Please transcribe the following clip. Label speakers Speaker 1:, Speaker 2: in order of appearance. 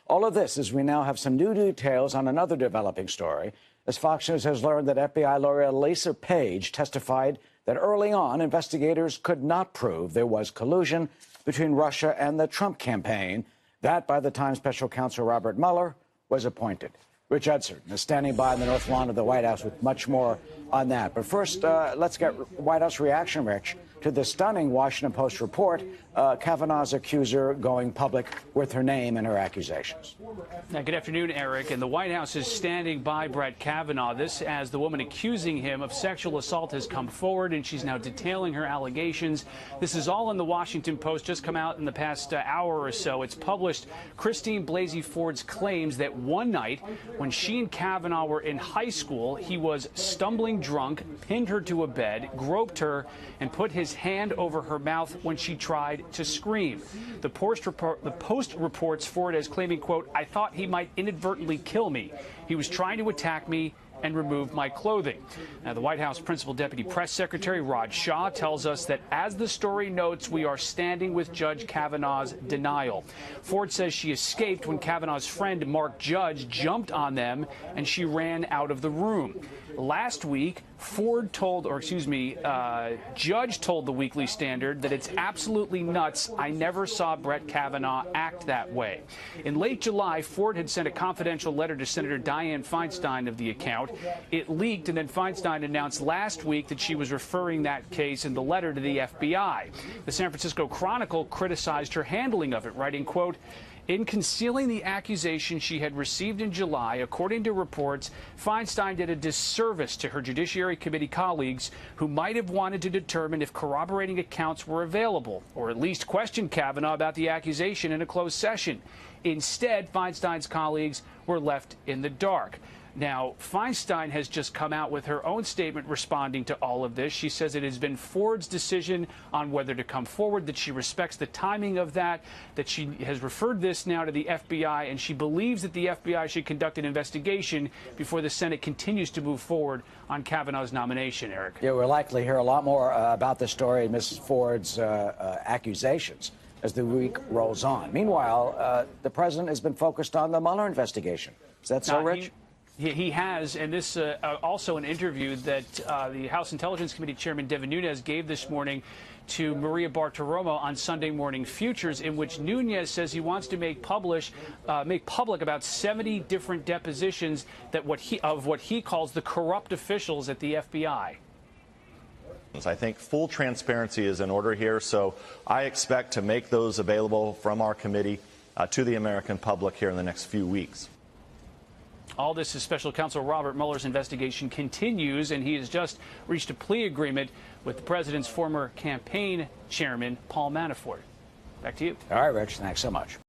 Speaker 1: All of this as we now have some new details on another developing story, as Fox News has learned that FBI lawyer Lisa Page testified that early on investigators could not prove there was collusion between Russia and the Trump campaign. That, by the time special counsel Robert Mueller was appointed. Rich Edson is standing by in the North Lawn of the White House with much more on that. But first, let's get White House reaction, Rich, to the stunning Washington Post report, Kavanaugh's accuser going public with her name and her accusations.
Speaker 2: Good afternoon, Eric. And the White House is standing by Brett Kavanaugh. This as the woman accusing him of sexual assault has come forward, and she's now detailing her allegations. This is all in the Washington Post, just come out in the past hour or so. It's published Christine Blasey Ford's claims that one night when she and Kavanaugh were in high school, he was stumbling drunk, pinned her to a bed, groped her, and put his hand over her mouth when she tried to scream. The Post reports Ford as claiming, quote, "I thought he might inadvertently kill me. He was trying to attack me and remove my clothing." Now, the White House Principal Deputy Press Secretary Rod Shaw tells us that, as the story notes, we are standing with Judge Kavanaugh's denial. Ford says she escaped when Kavanaugh's friend Mark Judge jumped on them and she ran out of the room. Last week, Judge told the Weekly Standard that it's absolutely nuts. I never saw Brett Kavanaugh act that way. In late July, Ford had sent a confidential letter to Senator Dianne Feinstein of the account. It leaked, and then Feinstein announced last week that she was referring that case in the letter to the FBI. The San Francisco Chronicle criticized her handling of it, writing, quote, "In concealing the accusation she had received in July, according to reports, Feinstein did a disservice to her Judiciary Committee colleagues who might have wanted to determine if corroborating accounts were available, or at least question Kavanaugh about the accusation in a closed session. Instead, Feinstein's colleagues were left in the dark." Now, Feinstein has just come out with her own statement responding to all of this. She says it has been Ford's decision on whether to come forward, that she respects the timing of that she has referred this now to the FBI, and she believes that the FBI should conduct an investigation before the Senate continues to move forward on Kavanaugh's nomination, Eric.
Speaker 1: Yeah, we'll likely hear a lot more about the story and Mrs. Ford's accusations as the week rolls on. Meanwhile, the president has been focused on the Mueller investigation. Is that so, Rich?
Speaker 2: He has, and this also an interview that the House Intelligence Committee Chairman Devin Nunes gave this morning to Maria Bartiromo on Sunday Morning Futures, in which Nunes says he wants to make public about 70 different depositions of what he calls the corrupt officials at the FBI.
Speaker 3: I think full transparency is in order here, so I expect to make those available from our committee to the American public here in the next few weeks.
Speaker 2: All this as Special Counsel Robert Mueller's investigation continues, and he has just reached a plea agreement with the president's former campaign chairman, Paul Manafort. Back to you.
Speaker 1: All right, Rich. Thanks so much.